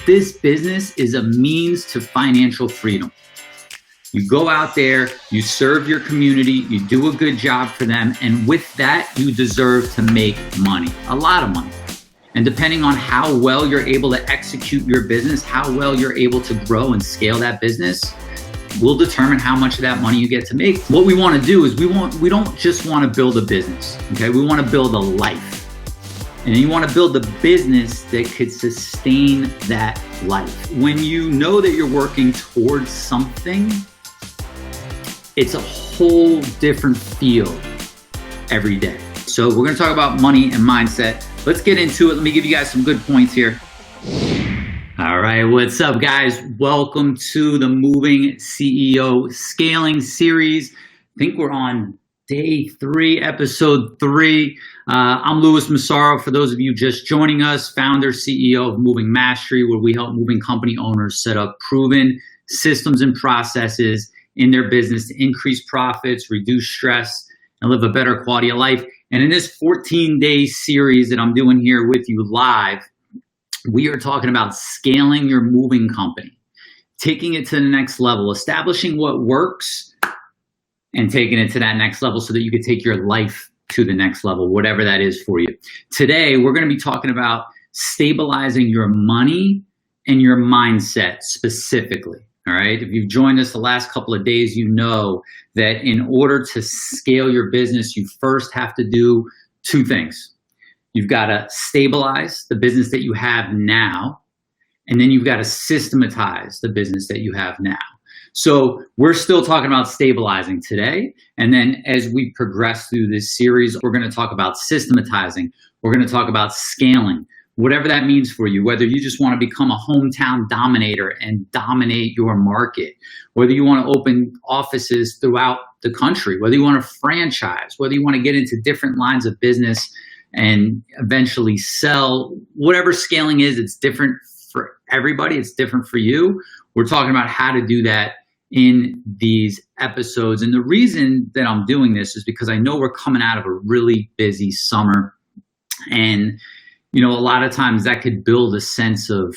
this business is a means to financial freedom. You go out there, you serve your community, you do a good job for them, and with that, you deserve to make money, a lot of money. And depending on how well you're able to execute your business, how well you're able to grow and scale that business, will determine how much of that money you get to make. What we want to do is we don't just want to build a business, okay? We want to build a life. And you want to build a business that could sustain that life. When you know that you're working towards something, it's a whole different feel every day. So we're going to talk about money and mindset. Let's get into it. Let me give you guys some good points here. All right, what's up, guys? Welcome to the Moving CEO Scaling Series. I think we're on day 3, episode 3. I'm Massaro. For those of you just joining us, founder, CEO of Moving Mastery, where we help moving company owners set up proven systems and processes in their business to increase profits, reduce stress, and live a better quality of life. And in this 14-day series that I'm doing here with you live, we are talking about scaling your moving company, taking it to the next level, establishing what works, and taking it to that next level so that you can take your life to the next level, whatever that is for you. Today, we're going to be talking about stabilizing your money and your mindset specifically. All right. If you've joined us the last couple of days, you know that in order to scale your business, you first have to do 2 things. You've got to stabilize the business that you have now, and then you've got to systematize the business that you have now. So we're still talking about stabilizing today. And then as we progress through this series, we're going to talk about systematizing. We're going to talk about scaling. Whatever that means for you, whether you just want to become a hometown dominator and dominate your market, whether you want to open offices throughout the country, whether you want to franchise, whether you want to get into different lines of business and eventually sell, whatever scaling is, it's different for everybody. It's different for you. We're talking about how to do that in these episodes. And the reason that I'm doing this is because I know we're coming out of a really busy summer, and a lot of times that could build a sense of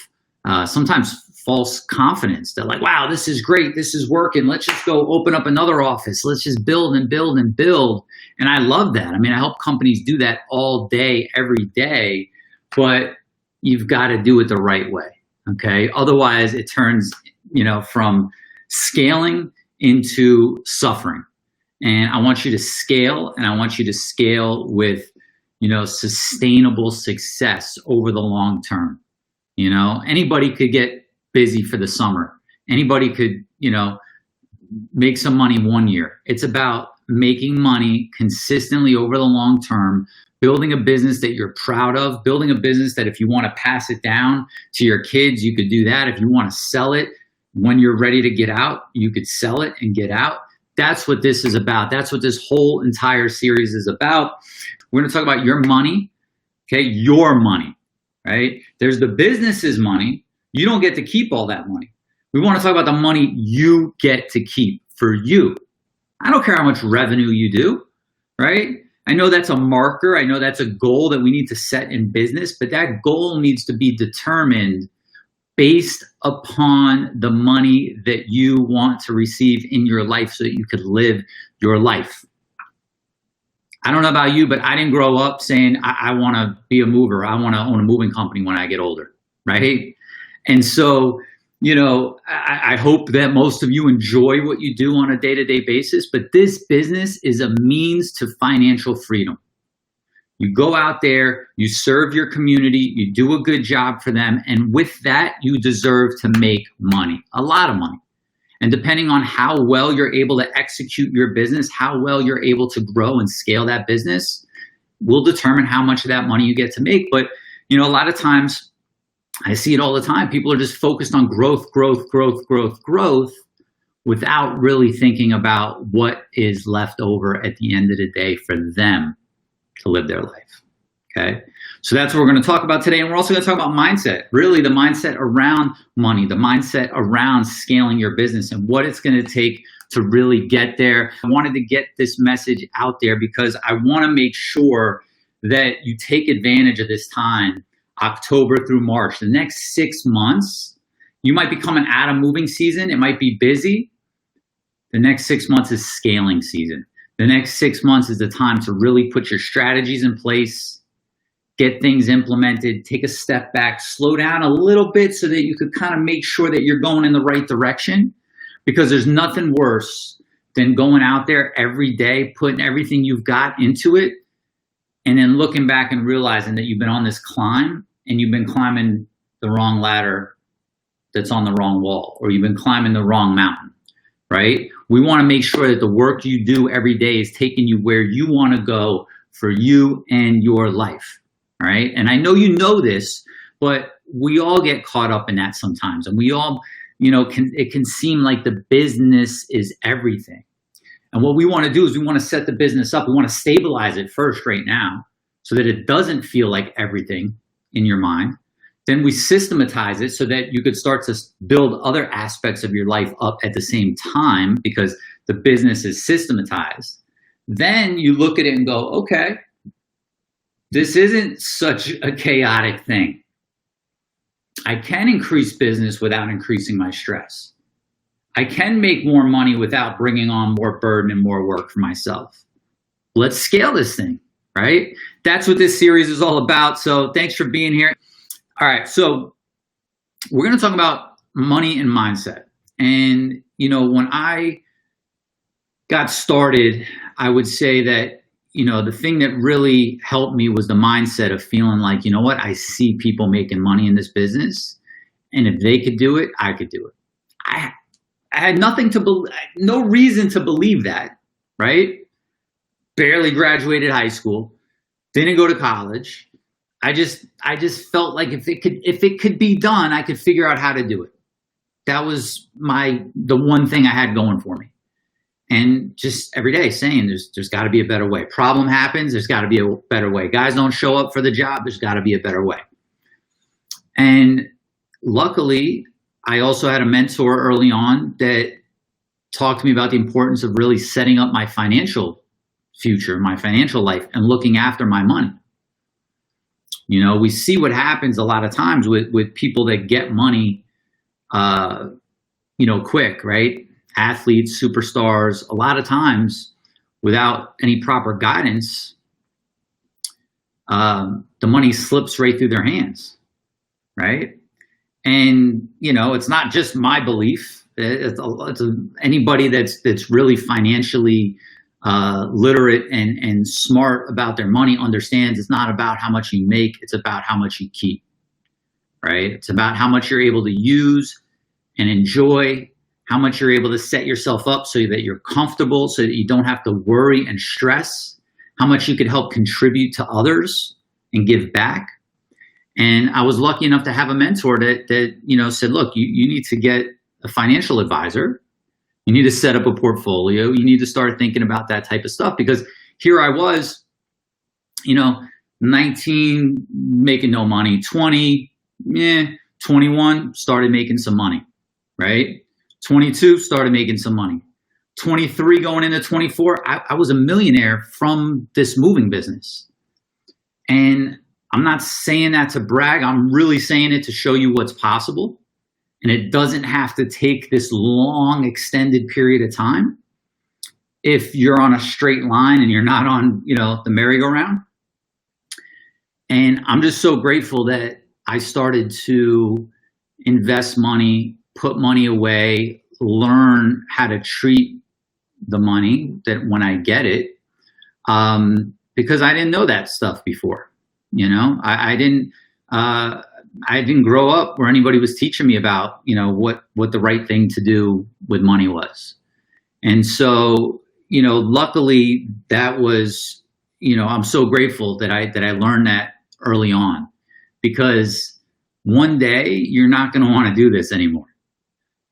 sometimes false confidence. They're like, wow, this is great. This is working. Let's just go open up another office. Let's just build and build and build. And I love that. I mean, I help companies do that all day, every day, but you've got to do it the right way. Okay. Otherwise it turns, from scaling into suffering. And I want you to scale, and I want you to scale with sustainable success over the long term. Anybody could get busy for the summer. Anybody could, make some money one year. It's about making money consistently over the long term, building a business that you're proud of, building a business that if you want to pass it down to your kids, you could do that. If you want to sell it when you're ready to get out, you could sell it and get out. That's what this is about. That's what this whole entire series is about. We're going to talk about your money, okay? Your money, right? There's the business's money. You don't get to keep all that money. We want to talk about the money you get to keep for you. I don't care how much revenue you do, right? I know that's a marker. I know that's a goal that we need to set in business, but that goal needs to be determined based upon the money that you want to receive in your life so that you could live your life. I don't know about you, but I didn't grow up saying I want to be a mover. I want to own a moving company when I get older, right? And so, I hope that most of you enjoy what you do on a day-to-day basis, but this business is a means to financial freedom. You go out there, you serve your community, you do a good job for them, and with that, you deserve to make money, a lot of money. And depending on how well you're able to execute your business, how well you're able to grow and scale that business will determine how much of that money you get to make. But, a lot of times I see it all the time. People are just focused on growth without really thinking about what is left over at the end of the day for them to live their life. Okay. So that's what we're going to talk about today. And we're also going to talk about mindset, really the mindset around money, the mindset around scaling your business and what it's going to take to really get there. I wanted to get this message out there because I want to make sure that you take advantage of this time. October through March. The next 6 months, you might be coming out of moving season. It might be busy. The next 6 months is scaling season. The next 6 months is the time to really put your strategies in place, get things implemented, take a step back, slow down a little bit so that you could kind of make sure that you're going in the right direction, because there's nothing worse than going out there every day, putting everything you've got into it, and then looking back and realizing that you've been on this climb and you've been climbing the wrong ladder that's on the wrong wall, or you've been climbing the wrong mountain, right? We want to make sure that the work you do every day is taking you where you want to go for you and your life, right? And I know you know this, but we all get caught up in that sometimes. And we all, it can seem like the business is everything. And what we want to do is we want to set the business up. We want to stabilize it first right now so that it doesn't feel like everything in your mind. Then we systematize it so that you could start to build other aspects of your life up at the same time, because the business is systematized. Then you look at it and go, okay, this isn't such a chaotic thing. I can increase business without increasing my stress. I can make more money without bringing on more burden and more work for myself. Let's scale this thing, right? That's what this series is all about. So thanks for being here. All right, so we're going to talk about money and mindset. And, when I got started, I would say that, the thing that really helped me was the mindset of feeling like, you know what, I see people making money in this business, and if they could do it, I could do it. I had no reason to believe that, right? Barely graduated high school, didn't go to college. I just felt like if it could be done, I could figure out how to do it. That was the one thing I had going for me. And just every day saying there's got to be a better way. Problem happens, there's got to be a better way. Guys don't show up for the job, there's got to be a better way. And luckily, I also had a mentor early on that talked to me about the importance of really setting up my financial future, my financial life, and looking after my money. We see what happens a lot of times with people that get money, quick, right? Athletes, superstars, a lot of times without any proper guidance, the money slips right through their hands, right? And, it's not just my belief. It's anybody that's really financially literate and smart about their money understands it's not about how much you make, it's about how much you keep, right? It's about how much you're able to use and enjoy, how much you're able to set yourself up so that you're comfortable, so that you don't have to worry and stress, how much you could help contribute to others and give back. And I was lucky enough to have a mentor that said, look, you need to get a financial advisor. You need to set up a portfolio. You need to start thinking about that type of stuff, because here I was, 19, making no money, 20, 21, started making some money, right? 22, started making some money. 23, going into 24, I was a millionaire from this moving business. And I'm not saying that to brag. I'm really saying it to show you what's possible. And it doesn't have to take this long, extended period of time if you're on a straight line and you're not on, the merry-go-round. And I'm just so grateful that I started to invest money, put money away, learn how to treat the money that when I get it, because I didn't know that stuff before. I didn't grow up where anybody was teaching me about, what the right thing to do with money was. And so, luckily that was, I'm so grateful that I learned that early on, because one day you're not going to want to do this anymore,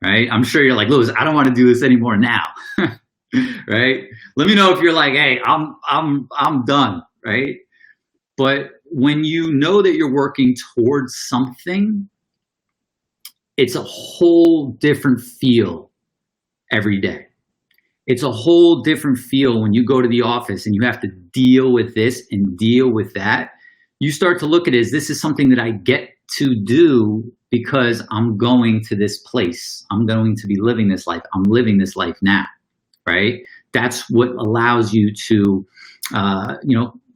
right? I'm sure you're like, Louis, I don't want to do this anymore now, right? Let me know if you're like, hey, I'm done, right? But when you know that you're working towards something, it's a whole different feel every day. It's a whole different feel when you go to the office and you have to deal with this and deal with that, you start to look at it as this is something that I get to do because I'm going to this place. I'm going to be living this life. I'm living this life now, right? That's what allows you to,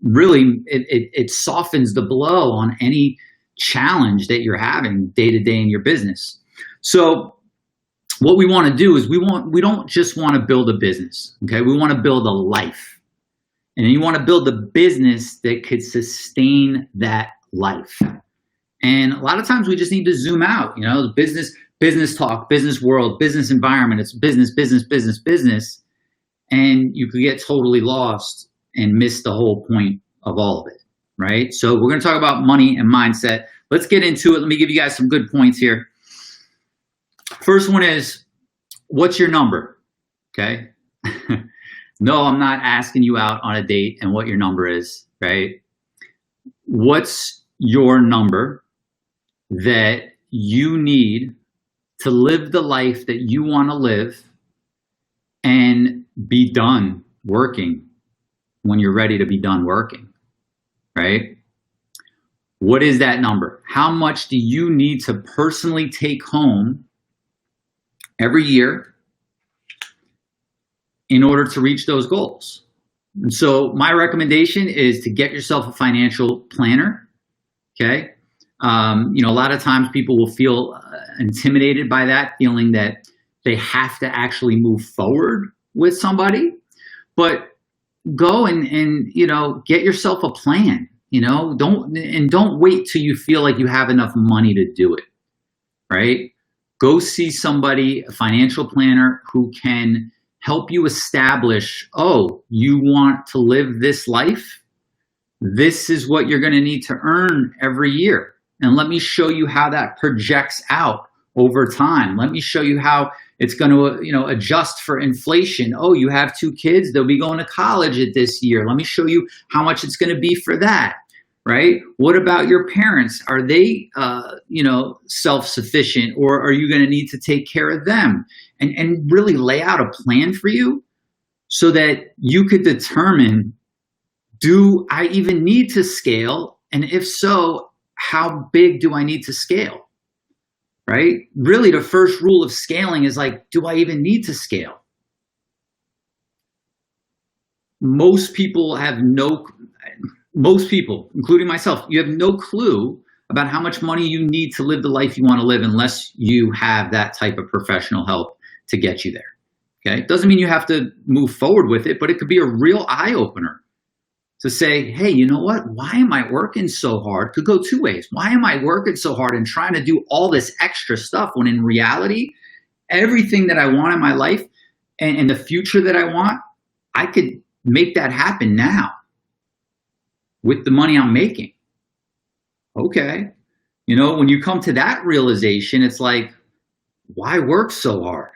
really, it softens the blow on any challenge that you're having day to day in your business. So what we want to do is we don't just want to build a business, okay? We want to build a life. And you want to build a business that could sustain that life. And a lot of times we just need to zoom out, business talk, business world, business environment, it's business, business, business, business. And you could get totally lost and miss the whole point of all of it, right? So we're going to talk about money and mindset. Let's get into it. Let me give you guys some good points here. First one is, what's your number? Okay. No, I'm not asking you out on a date and what your number is, right? What's your number that you need to live the life that you want to live and be done working when you're ready to be done working, right? What is that number? How much do you need to personally take home every year in order to reach those goals? And so my recommendation is to get yourself a financial planner, okay? A lot of times people will feel intimidated by that, feeling that they have to actually move forward with somebody, but go and get yourself a plan, don't wait till you feel like you have enough money to do it, right? Go see somebody, a financial planner who can help you establish, oh, you want to live this life? This is what you're going to need to earn every year. And let me show you how that projects out over time. Let me show you how it's going to, adjust for inflation. Oh, you have 2 kids, they'll be going to college at this year. Let me show you how much it's going to be for that, right? What about your parents? Are they, self-sufficient, or are you going to need to take care of them? And really lay out a plan for you so that you could determine, do I even need to scale? And if so, how big do I need to scale, right? Really, the first rule of scaling is like, do I even need to scale? Most people, including myself, you have no clue about how much money you need to live the life you want to live unless you have that type of professional help to get you there, okay? Doesn't mean you have to move forward with it, but it could be a real eye-opener to say, hey, you know what? Why am I working so hard? Could go 2 ways. Why am I working so hard and trying to do all this extra stuff when in reality, everything that I want in my life and the future that I want, I could make that happen now with the money I'm making. Okay. When you come to that realization, it's like, why work so hard?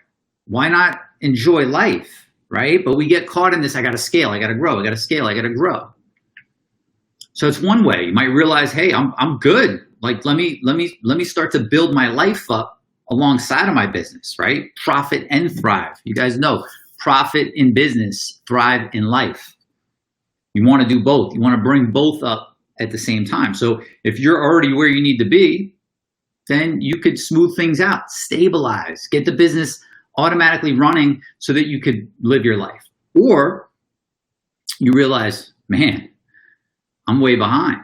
Why not enjoy life, right? But we get caught in this, I got to scale, I got to grow, I got to scale, I got to grow. So it's one way. You might realize, hey, I'm good. Like, let me start to build my life up alongside of my business, right? Profit and thrive. You guys know, profit in business, thrive in life. You want to do both. You want to bring both up at the same time. So if you're already where you need to be, then you could smooth things out, stabilize, get the business automatically running so that you could live your life. Or you realize, man, I'm way behind.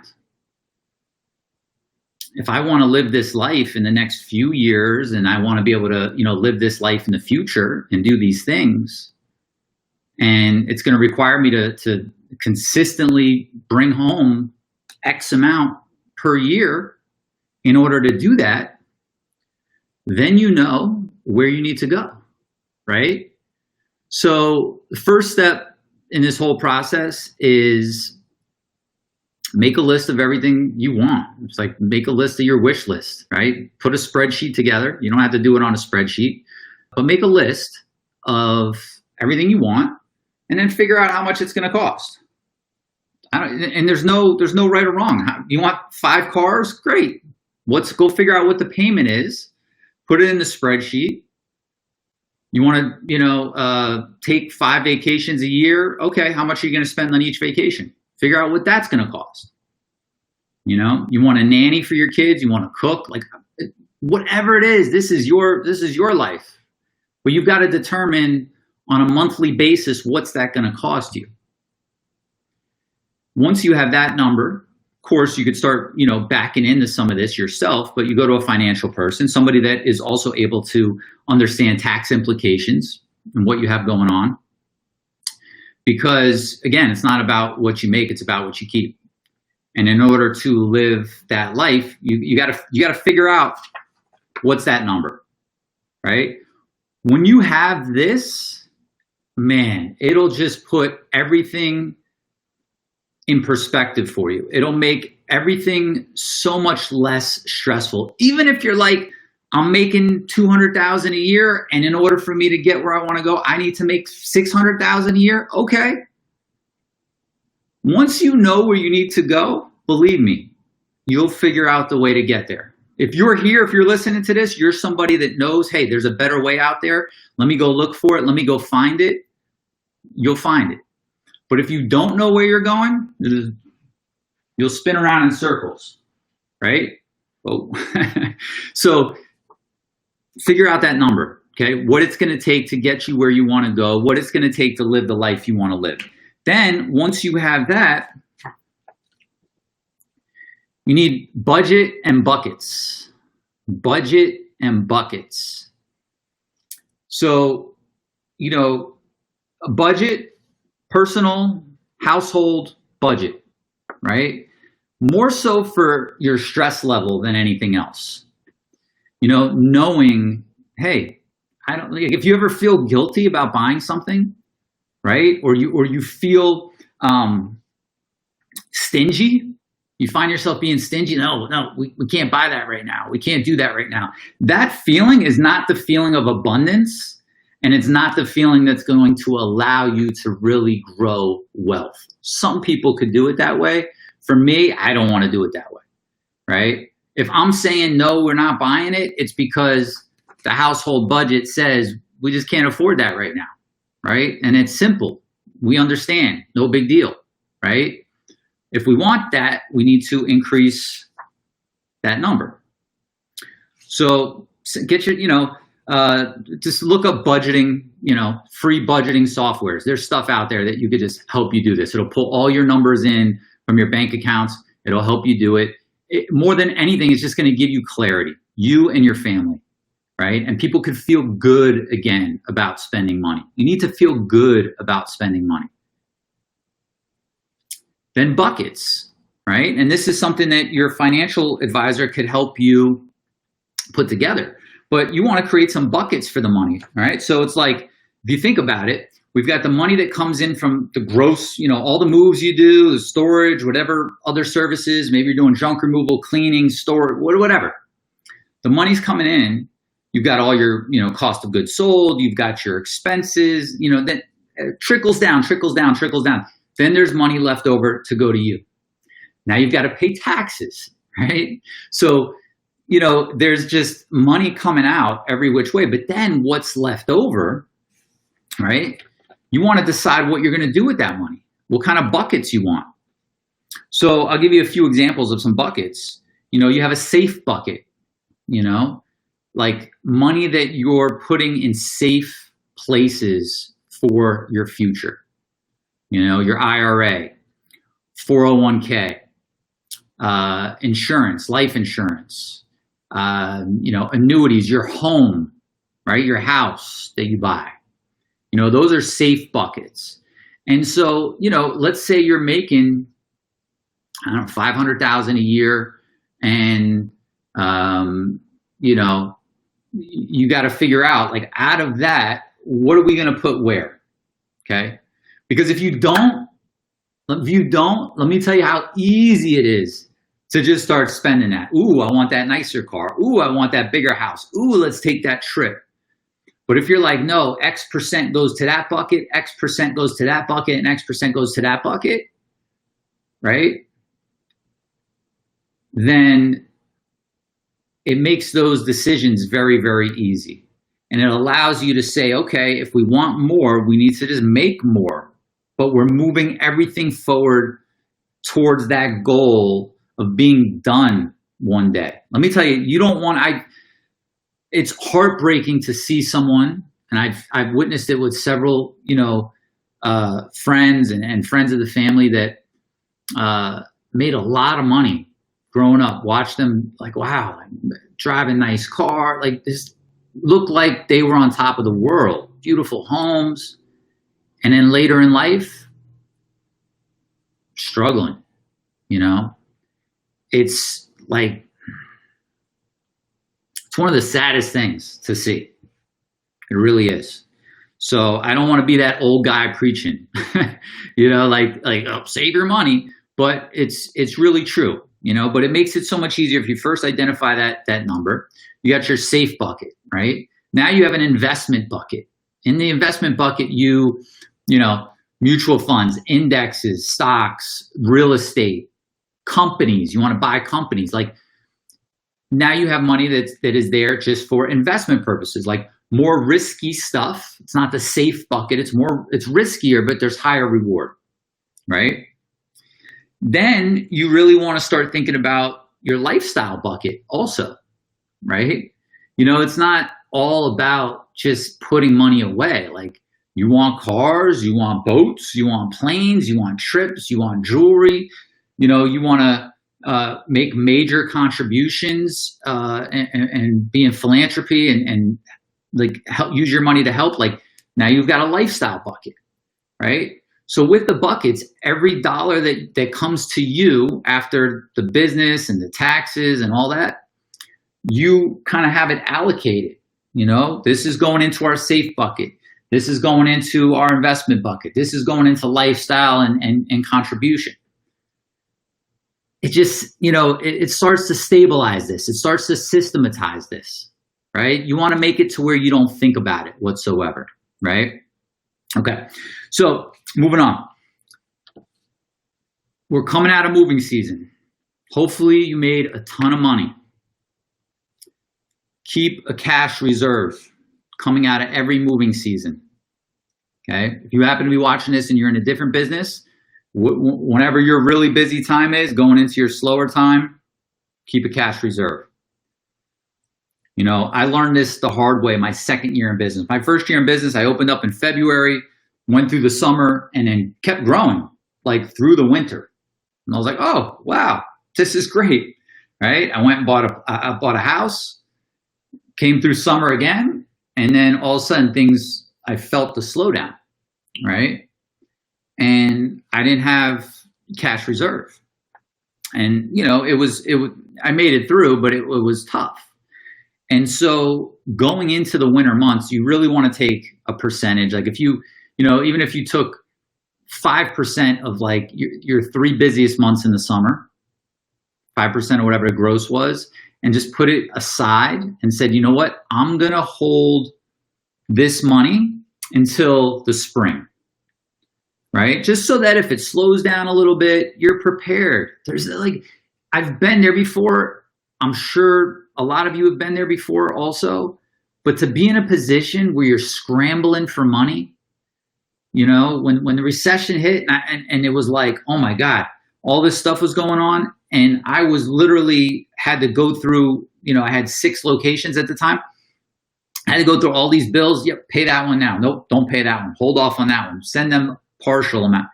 If I want to live this life in the next few years and I want to be able to, live this life in the future and do these things, and it's going to require me to consistently bring home X amount per year in order to do that, then you know where you need to go, right? So the first step in this whole process is make a list of everything you want. It's like make a list of your wish list, right? Put a spreadsheet together. You don't have to do it on a spreadsheet, but make a list of everything you want and then figure out how much it's going to cost. And there's no right or wrong. You want 5 cars? Great. Let's go figure out what the payment is. Put it in the spreadsheet. You want to, take 5 vacations a year? Okay, how much are you going to spend on each vacation? Figure out what that's going to cost. You know, you want a nanny for your kids, you want to cook, like whatever it is, this is your life. But you've got to determine on a monthly basis, what's that going to cost you? Once you have that number, of course, you could start, backing into some of this yourself, but you go to a financial person, somebody that is also able to understand tax implications and what you have going on. Because again, it's not about what you make, it's about what you keep. And in order to live that life, you gotta figure out what's that number, right? When you have this, man, it'll just put everything in perspective for you. It'll make everything so much less stressful. Even if you're like, I'm making $200,000 a year, and in order for me to get where I want to go, I need to make $600,000 a year. Okay. Once you know where you need to go, believe me, you'll figure out the way to get there. If you're here, if you're listening to this, you're somebody that knows, hey, there's a better way out there. Let me go look for it. Let me go find it. You'll find it. But if you don't know where you're going, you'll spin around in circles, right? Oh. So figure out that number, okay? What it's going to take to get you where you want to go, what it's going to take to live the life you want to live. Then once you have that, you need budget and buckets. Budget and buckets. So, a budget, personal, household budget, right? More so for your stress level than anything else. Knowing, hey, if you ever feel guilty about buying something, right? Or you feel stingy, you find yourself being stingy. No, we can't buy that right now. We can't do that right now. That feeling is not the feeling of abundance, and it's not the feeling that's going to allow you to really grow wealth. Some people could do it that way. For me, I don't want to do it that way, right? If I'm saying, no, we're not buying it, it's because the household budget says we just can't afford that right now, right? And it's simple. We understand. No big deal, right? If we want that, we need to increase that number. So get your, just look up budgeting, free budgeting softwares. There's stuff out there that you could just help you do this. It'll pull all your numbers in from your bank accounts. It'll help you do it. More than anything, it's just going to give you clarity, you and your family, right? And people could feel good again about spending money. You need to feel good about spending money. Then buckets, right? And this is something that your financial advisor could help you put together. But you want to create some buckets for the money, right? So it's like, if you think about it, we've got the money that comes in from the gross, all the moves you do, the storage, whatever other services, maybe you're doing junk removal, cleaning, storage, whatever. The money's coming in. You've got all your, cost of goods sold. You've got your expenses, that trickles down. Then there's money left over to go to you. Now you've got to pay taxes, right? So, there's just money coming out every which way. But then what's left over, right? You want to decide what you're going to do with that money, what kind of buckets you want. So I'll give you a few examples of some buckets. You have a safe bucket, like money that you're putting in safe places for your future. Your IRA, 401k, insurance, life insurance, annuities, your home, right? Your house that you buy. Those are safe buckets. And so, let's say you're making, $500,000 a year, and, you got to figure out, like, out of that, what are we going to put where? Okay. Because if you don't, let me tell you how easy it is to just start spending that. Ooh, I want that nicer car. Ooh, I want that bigger house. Ooh, let's take that trip. But if you're like, no, X percent goes to that bucket, X percent goes to that bucket, and X percent goes to that bucket, right? Then it makes those decisions very, very easy. And it allows you to say, okay, if we want more, we need to just make more. But we're moving everything forward towards that goal of being done one day. Let me tell you, you don't want, it's heartbreaking to see someone, and I've witnessed it with several, friends and friends of the family that made a lot of money growing up. Watch them like, wow, drive a nice car, like this, looked like they were on top of the world, beautiful homes, and then later in life, struggling. It's like, it's one of the saddest things to see. It really is. So I don't want to be that old guy preaching, save your money, but it's really true, but it makes it so much easier if you first identify that number. You got your safe bucket, right? Now you have an investment bucket. In the investment bucket, mutual funds, indexes, stocks, real estate, companies. You want to buy companies. Like, now you have money that is there just for investment purposes, like more risky stuff. It's not the safe bucket. It's riskier, but there's higher reward, right? Then you really want to start thinking about your lifestyle bucket also, right? It's not all about just putting money away. Like, you want cars, you want boats, you want planes, you want trips, you want jewelry, you want to make major contributions and be in philanthropy and like use your money to help. Like, now you've got a lifestyle bucket, right? So with the buckets, every dollar that comes to you after the business and the taxes and all that, you kind of have it allocated. This is going into our safe bucket. This is going into our investment bucket. This is going into lifestyle and contribution. It just, it starts to stabilize this. It starts to systematize this, right? You want to make it to where you don't think about it whatsoever, right? Okay, so moving on. We're coming out of moving season. Hopefully you made a ton of money. Keep a cash reserve coming out of every moving season, okay? If you happen to be watching this and you're in a different business, whenever your really busy time is, going into your slower time, keep a cash reserve. I learned this the hard way my second year in business. My first year in business, I opened up in February, went through the summer, and then kept growing like through the winter. And I was like, oh, wow, this is great, right? I went and bought a house, came through summer again, and then all of a sudden I felt the slowdown, right? And I didn't have cash reserve. And, I made it through, but it was tough. And so going into the winter months, you really want to take a percentage. Like, if you, even if you took 5% of like your 3 busiest months in the summer, 5% or whatever the gross was, and just put it aside and said, you know what, I'm going to hold this money until the spring, right? Just so that if it slows down a little bit, you're prepared. There's like, I've been there before. I'm sure a lot of you have been there before also, but to be in a position where you're scrambling for money, when the recession hit and it was like, oh my God, all this stuff was going on. And I was literally had to go through, I had 6 locations at the time. I had to go through all these bills. Yep, pay that one now. Nope, don't pay that one. Hold off on that one. Send them partial amount.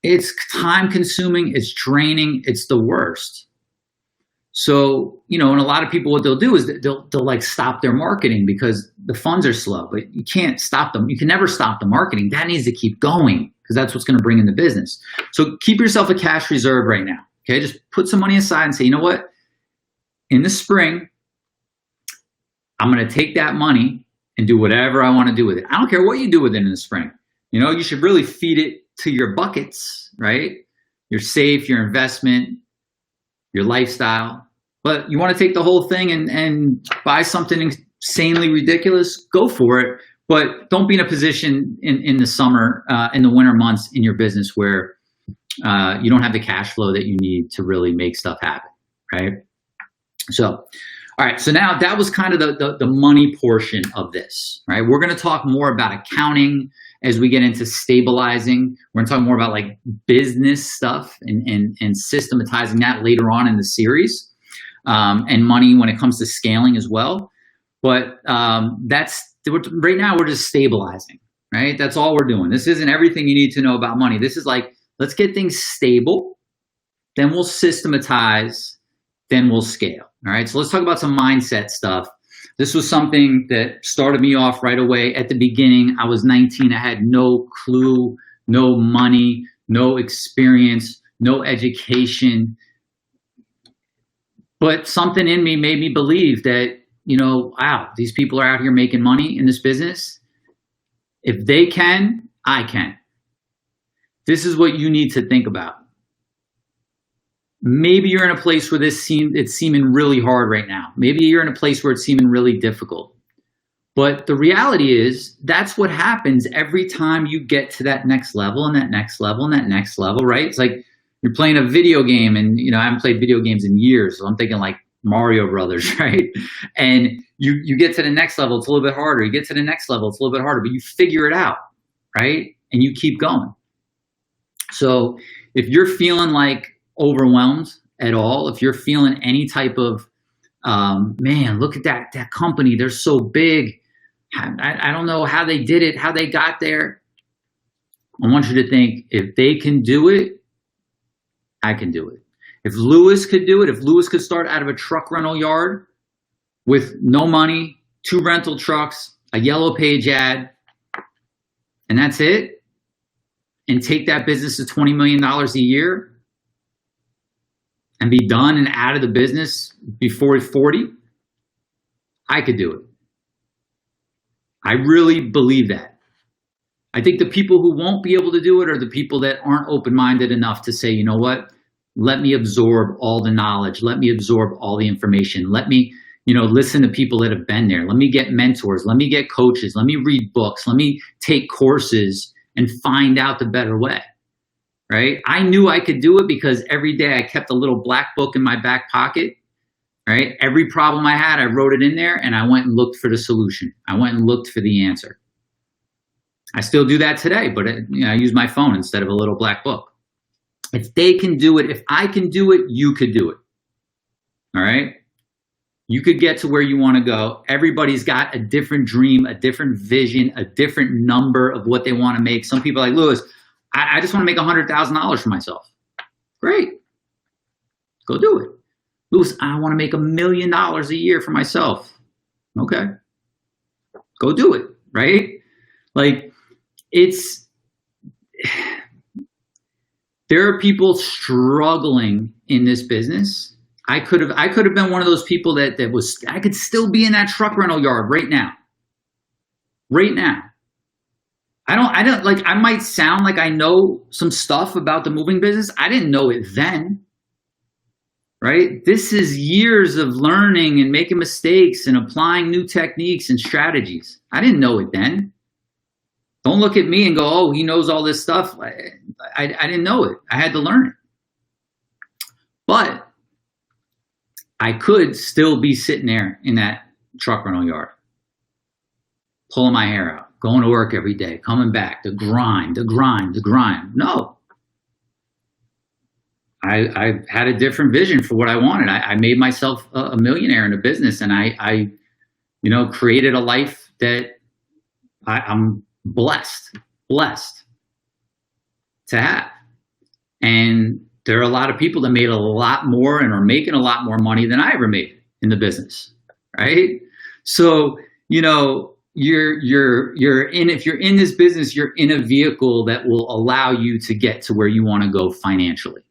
It's time consuming. It's draining. It's the worst. So, and a lot of people, what they'll do is they'll like stop their marketing because the funds are slow, but you can't stop them. You can never stop the marketing. That needs to keep going because that's what's going to bring in the business. So keep yourself a cash reserve right now. Okay. Just put some money aside and say, you know what? In the spring, I'm going to take that money and do whatever I want to do with it. I don't care what you do with it in the spring. You should really feed it to your buckets, right? Your safe, your investment, your lifestyle. But you want to take the whole thing and buy something insanely ridiculous, go for it. But don't be in a position in the summer, in the winter months in your business where you don't have the cash flow that you need to really make stuff happen, right? So, All right, so now that was kind of the money portion of this, right? We're going to talk more about accounting as we get into stabilizing. We're going to talk more about like business stuff and systematizing that later on in the series, and money when it comes to scaling as well. But right now we're just stabilizing, right? That's all we're doing. This isn't everything you need to know about money. This is like, let's get things stable, then we'll systematize, then we'll scale. All right, so let's talk about some mindset stuff. This was something that started me off right away at the beginning. I was 19, I had no clue, no money, no experience, no education. But something in me made me believe that, you know, wow, these people are out here making money in this business. If they can, I can. This is what you need to think about. Maybe you're in a place where it's seeming really hard right now. Maybe you're in a place where it's seeming really difficult. But the reality is that's what happens every time you get to that next level and that next level and that next level, right? It's like you're playing a video game and, you know, I haven't played video games in years. So I'm thinking like Mario Brothers, right? And you get to the next level, it's a little bit harder. You get to the next level, it's a little bit harder, but you figure it out, right? And you keep going. So if you're feeling like overwhelmed at all, if you're feeling any type of, man, look at that company, they're so big. I don't know how they did it, how they got there. I want you to think, if they can do it, I can do it. If Lewis could do it, if Lewis could start out of a truck rental yard with no money, 2 rental trucks, a yellow page ad, and that's it, and take that business to $20 million a year and be done and out of the business before 40, I could do it. I really believe that. I think the people who won't be able to do it are the people that aren't open-minded enough to say, you know what, let me absorb all the knowledge. Let me absorb all the information. Let me, you know, listen to people that have been there. Let me get mentors. Let me get coaches. Let me read books. Let me take courses and find out the better way, right? I knew I could do it because every day I kept a little black book in my back pocket, right? Every problem I had, I wrote it in there and I went and looked for the solution. I went and looked for the answer. I still do that today, but you know, I use my phone instead of a little black book. If they can do it, if I can do it, you could do it. All right? You could get to where you want to go. Everybody's got a different dream, a different vision, a different number of what they want to make. Some people are like, Lewis, I just want to make $100,000 for myself. Great. Go do it. Lewis, I want to make $1 million a year for myself. Okay. Go do it, right? Like, there are people struggling in this business. I could have been one of those people I could still be in that truck rental yard right now. Right now. I don't like, I might sound like I know some stuff about the moving business. I didn't know it then. Right? This is years of learning and making mistakes and applying new techniques and strategies. I didn't know it then. Don't look at me and go, oh, he knows all this stuff. I didn't know it. I had to learn it. But I could still be sitting there in that truck rental yard, pulling my hair out, going to work every day, coming back, the grind. No. I had a different vision for what I wanted. I made myself a millionaire in a business, and I created a life that I'm blessed to have. And there are a lot of people that made a lot more and are making a lot more money than I ever made in the business, right? So, you know, if you're in this business, you're in a vehicle that will allow you to get to where you want to go financially.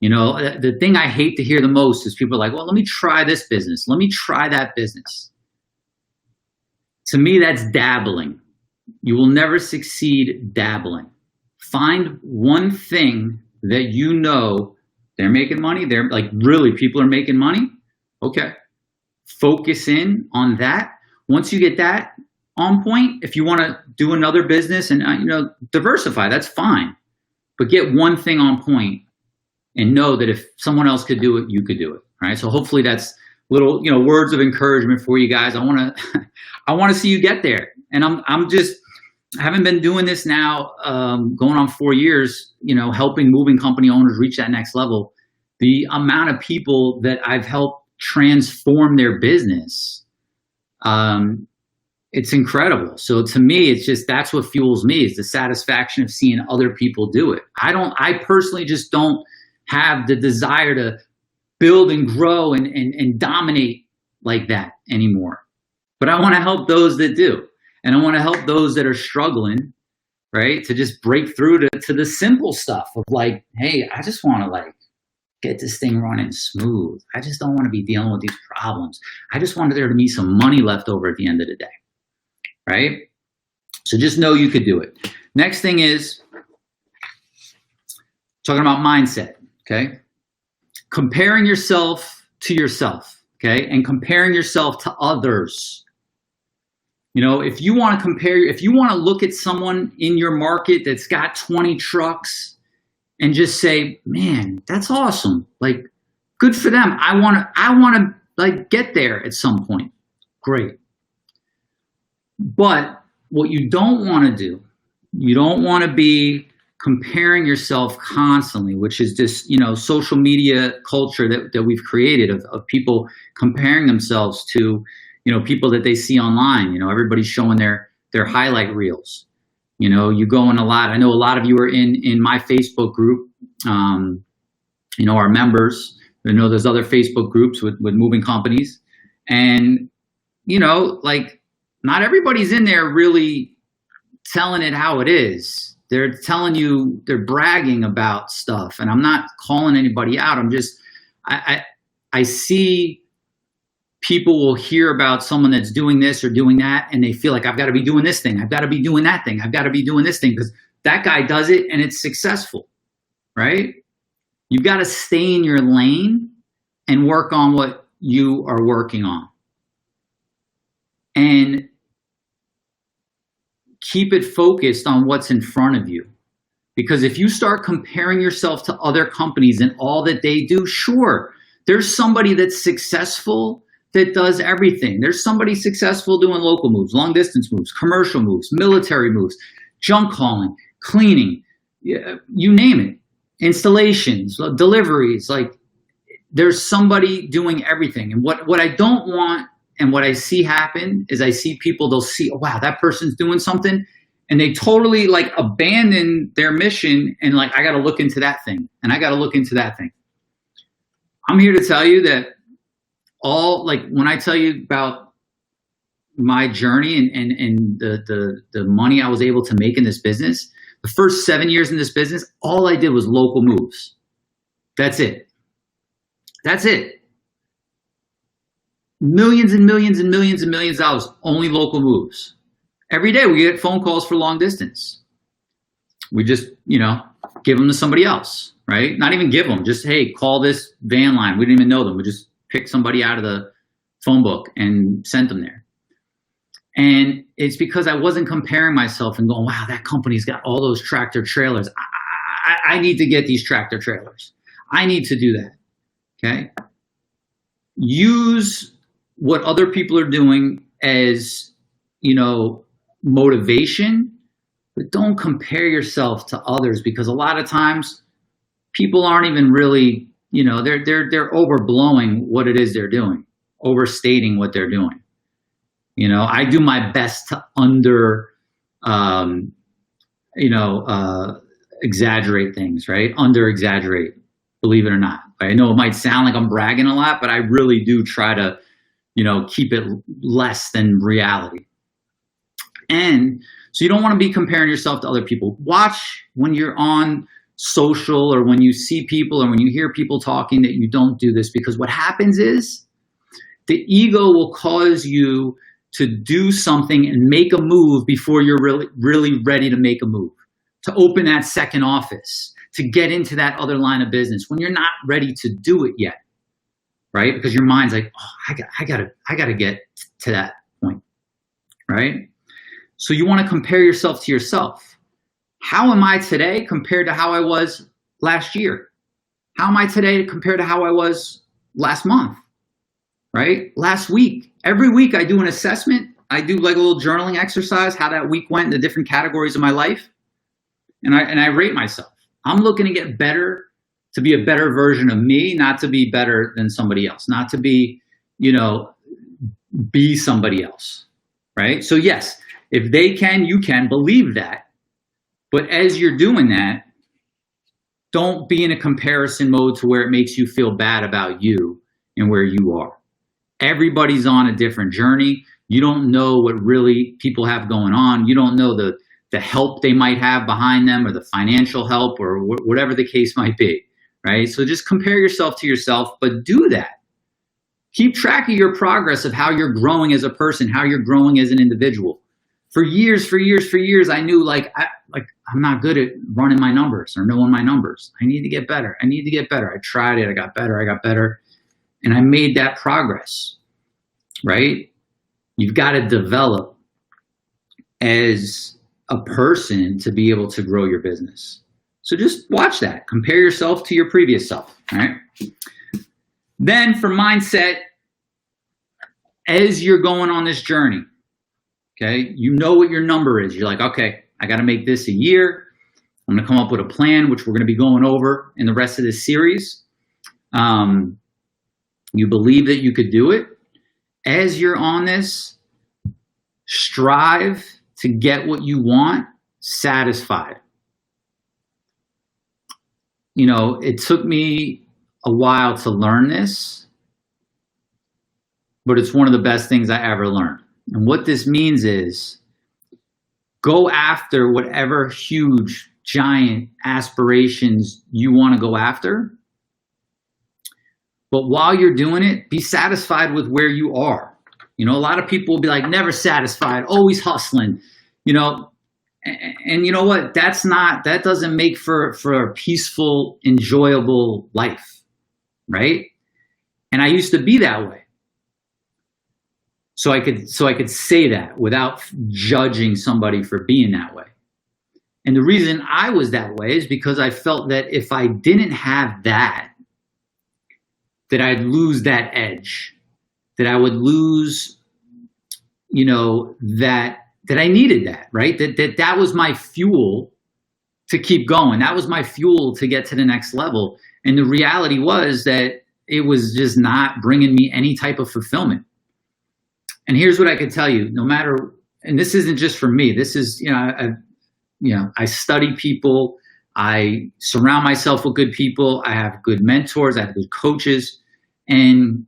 You know, the thing I hate to hear the most is people are like, well, let me try this business. Let me try that business. To me, that's dabbling. You will never succeed dabbling. Find one thing that you know they're making money. They're like, really, people are making money. Okay. Focus in on that. Once you get that on point, if you want to do another business and, diversify, that's fine. But get one thing on point and know that if someone else could do it, you could do it. Right. So hopefully that's little, words of encouragement for you guys. I want to, I want to see you get there. And I haven't been doing this now, going on 4 years, helping moving company owners reach that next level. The amount of people that I've helped transform their business, it's incredible. So to me, it's just, that's what fuels me, is the satisfaction of seeing other people do it. I personally just don't have the desire to build and grow and dominate like that anymore. But I want to help those that do. And I want to help those that are struggling, right? To just break through to the simple stuff of like, hey, I just want to like get this thing running smooth. I just don't want to be dealing with these problems. I just wanted there to be some money left over at the end of the day, right? So just know you could do it. Next thing is talking about mindset, okay? Comparing yourself to yourself, okay? And comparing yourself to others. If you want to compare, if you want to look at someone in your market that's got 20 trucks and just say, man, that's awesome. Like, good for them. I want to like get there at some point. Great. But what you don't want to do, you don't want to be comparing yourself constantly, which is this, social media culture that we've created of people comparing themselves to, people that they see online. Everybody's showing their highlight reels. You go in a lot. I know a lot of you are in my Facebook group, our members. I know there's other Facebook groups with moving companies. And, like, not everybody's in there really telling it how it is. They're telling you, they're bragging about stuff. And I'm not calling anybody out. I'm just, I see people will hear about someone that's doing this or doing that, and they feel like, I've got to be doing this thing. I've got to be doing that thing. I've got to be doing this thing because that guy does it and it's successful, right? You've got to stay in your lane and work on what you are working on. And keep it focused on what's in front of you. Because if you start comparing yourself to other companies and all that they do, sure, there's somebody that's successful that does everything. There's somebody successful doing local moves, long distance moves, commercial moves, military moves, junk hauling, cleaning, you name it, installations, deliveries. Like, there's somebody doing everything. And what I don't want and what I see happen is I see people, they'll see, oh, wow, that person's doing something. And they totally like abandon their mission and like, I got to look into that thing and I got to look into that thing. I'm here to tell you that when I tell you about my journey and the money I was able to make in this business, the first 7 years in this business, all I did was local moves. That's it. That's it. Millions and millions and millions and millions of dollars, only local moves. Every day we get phone calls for long distance. We just, give them to somebody else, right? Not even give them, just, hey, call this van line. We didn't even know them. We just picked somebody out of the phone book and sent them there. And it's because I wasn't comparing myself and going, wow, that company's got all those tractor trailers. I need to get these tractor trailers. I need to do that, okay? Use what other people are doing as, motivation, but don't compare yourself to others, because a lot of times people aren't even really, they're overblowing what it is they're doing, overstating what they're doing. I do my best to exaggerate things, right? Under exaggerate, believe it or not. I know it might sound like I'm bragging a lot, but I really do try to, keep it less than reality. And so you don't want to be comparing yourself to other people. Watch when you're on social or when you see people or when you hear people talking that you don't do this, because what happens is the ego will cause you to do something and make a move before you're really ready to make a move, to open that second office, to get into that other line of business when you're not ready to do it yet, right? Because your mind's like, oh, I gotta get to that point, right? So you want to compare yourself to yourself. How am I today compared to how I was last year? How am I today compared to how I was last month, right? Last week, every week I do an assessment. I do like a little journaling exercise, how that week went in the different categories of my life. And I rate myself. I'm looking to get better, to be a better version of me, not to be better than somebody else, not to be, be somebody else, right? So yes, if they can, you can. Believe that. But as you're doing that, don't be in a comparison mode to where it makes you feel bad about you and where you are. Everybody's on a different journey. You don't know what really people have going on. You don't know the help they might have behind them, or the financial help, or whatever the case might be, right? So just compare yourself to yourself, but do that. Keep track of your progress, of how you're growing as a person, how you're growing as an individual. For years, I knew I'm not good at running my numbers or knowing my numbers. I need to get better. I tried it. I got better. And I made that progress, right? You've got to develop as a person to be able to grow your business. So just watch that. Compare yourself to your previous self, all right? Then for mindset, as you're going on this journey, okay, you know what your number is. You're like, okay, I got to make this a year. I'm going to come up with a plan, which we're going to be going over in the rest of this series. You believe that you could do it. As you're on this, strive to get what you want satisfied. It took me a while to learn this, but it's one of the best things I ever learned. And what this means is go after whatever huge, giant aspirations you want to go after. But while you're doing it, be satisfied with where you are. A lot of people will be like, never satisfied, always hustling, and you know what? That doesn't make for a peaceful, enjoyable life, right? And I used to be that way. So I could say that without judging somebody for being that way. And the reason I was that way is because I felt that if I didn't have that I'd lose that edge, that I would lose, that I needed that, right? That was my fuel to keep going. That was my fuel to get to the next level. And the reality was that it was just not bringing me any type of fulfillment. And here's what I could tell you, no matter, and this isn't just for me, this is, I study people, I surround myself with good people, I have good mentors, I have good coaches, and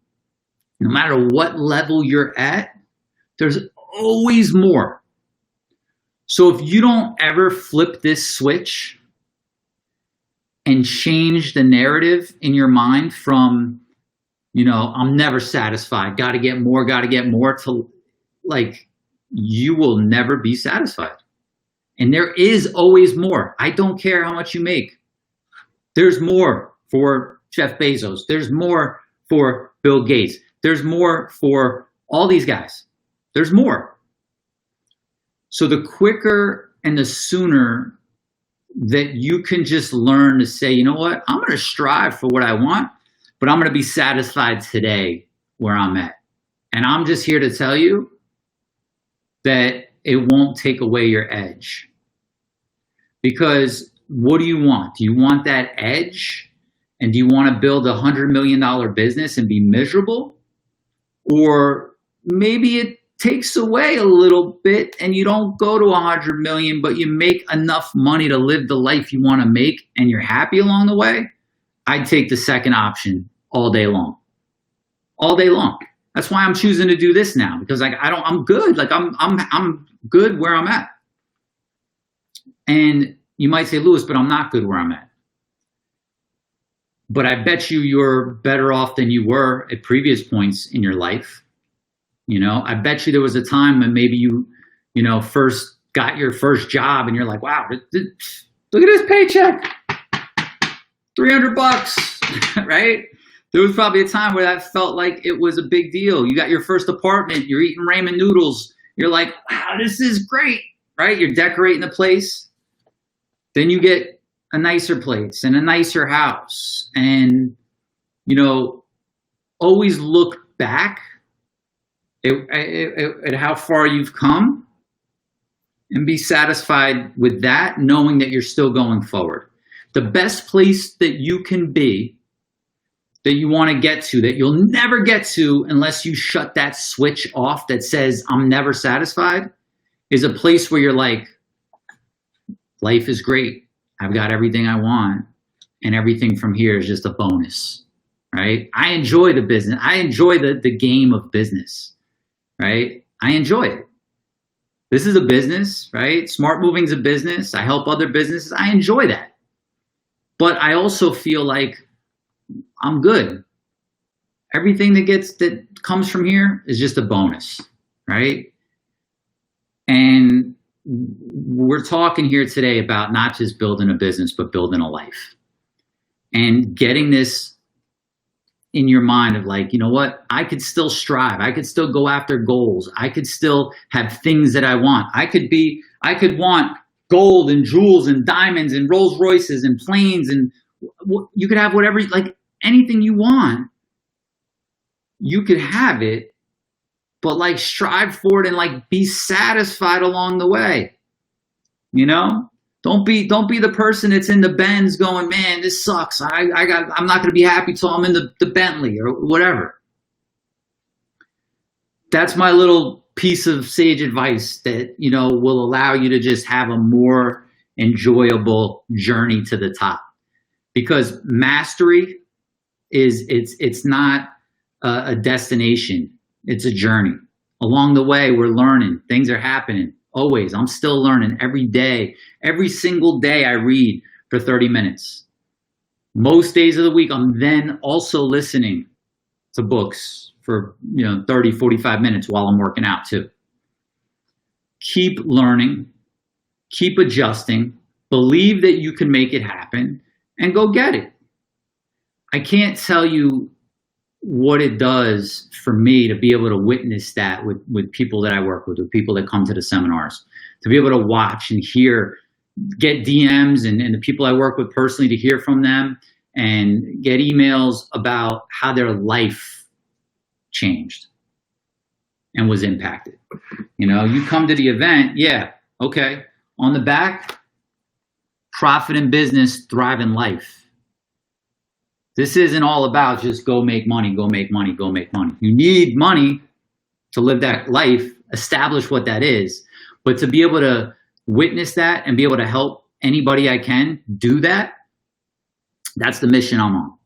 no matter what level you're at, there's always more. So if you don't ever flip this switch and change the narrative in your mind from, I'm never satisfied, got to get more, to you will never be satisfied. And there is always more. I don't care how much you make. There's more for Jeff Bezos. There's more for Bill Gates. There's more for all these guys. There's more. So the quicker and the sooner that you can just learn to say, you know what, I'm going to strive for what I want, but I'm going to be satisfied today where I'm at. And I'm just here to tell you that it won't take away your edge. Because what do you want? Do you want that edge? And do you want to build a $100 million business and be miserable? Or maybe it takes away a little bit and you don't go to 100 million, but you make enough money to live the life you want to make and you're happy along the way? I'd take the second option all day long. All day long. That's why I'm choosing to do this now, because I'm good. I'm good where I'm at. And you might say, Lewis, but I'm not good where I'm at. But I bet you're better off than you were at previous points in your life. I bet you there was a time when maybe you first got your first job and you're like, wow, look at this paycheck, $300, right? There was probably a time where that felt like it was a big deal. You got your first apartment, you're eating ramen noodles. You're like, wow, this is great, right? You're decorating the place. Then you get a nicer place and a nicer house. And, always look back at how far you've come and be satisfied with that, knowing that you're still going forward. The best place that you can be, that you want to get to, that you'll never get to unless you shut that switch off that says, I'm never satisfied, is a place where you're like, life is great. I've got everything I want. And everything from here is just a bonus, right? I enjoy the business. I enjoy the game of business, right? I enjoy it. This is a business, right? Smart Moving's a business. I help other businesses. I enjoy that. But I also feel like I'm good. Everything that comes from here is just a bonus, right? And we're talking here today about not just building a business, but building a life. And getting this in your mind of like, you know what? I could still strive. I could still go after goals. I could still have things that I want. I could want gold and jewels and diamonds and Rolls Royces and planes, and you could have whatever, like anything you want. You could have it, but like strive for it and like be satisfied along the way. You know? Don't be the person that's in the Benz going, man, this sucks. I'm not going to be happy till I'm in the Bentley or whatever. That's my little piece of sage advice that, you know, will allow you to just have a more enjoyable journey to the top. Because mastery it's not a destination. It's a journey. Along the way, we're learning. Things are happening. Always. I'm still learning every day. Every single day I read for 30 minutes. Most days of the week, I'm then also listening to books for 30, 45 minutes while I'm working out too. Keep learning. Keep adjusting. Believe that you can make it happen and go get it. I can't tell you what it does for me to be able to witness that with people that I work with people that come to the seminars, to be able to watch and hear, get DMs and the people I work with personally, to hear from them and get emails about how their life changed and was impacted. You come to the event, yeah, okay. On the back, profit in business, thrive in life. This isn't all about just go make money, go make money, go make money. You need money to live that life, establish what that is. But to be able to witness that and be able to help anybody I can do that, that's the mission I'm on.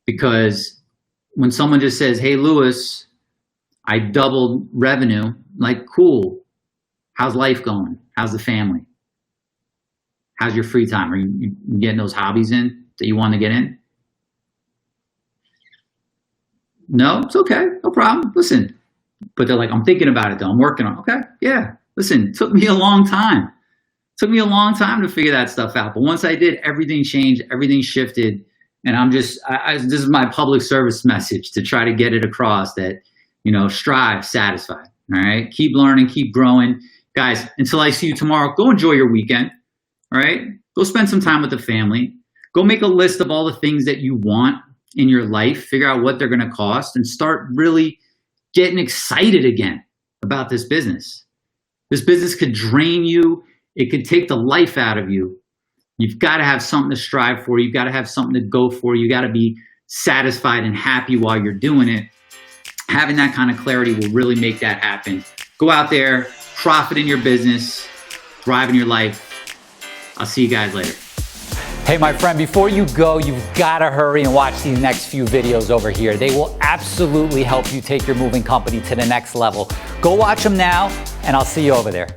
Because when someone just says, hey, Lewis, I doubled revenue, like, cool. How's life going? How's the family? How's your free time? Are you getting those hobbies in that you want to get in? No, it's okay. No problem. Listen, but they're like, I'm thinking about it though. I'm working on it. Okay. Yeah. Listen, it took me a long time. It took me a long time to figure that stuff out. But once I did, everything changed, everything shifted. And this is my public service message to try to get it across that, strive, satisfied. All right. Keep learning, keep growing. Guys, until I see you tomorrow, go enjoy your weekend. All right. Go spend some time with the family. Go make a list of all the things that you want in your life, figure out what they're going to cost, and start really getting excited again about this business. This business could drain you. It could take the life out of you. You've got to have something to strive for. You've got to have something to go for. You got to be satisfied and happy while you're doing it. Having that kind of clarity will really make that happen. Go out there, profit in your business, thrive in your life. I'll see you guys later. Hey, my friend, before you go, you've got to hurry and watch these next few videos over here. They will absolutely help you take your moving company to the next level. Go watch them now, and I'll see you over there.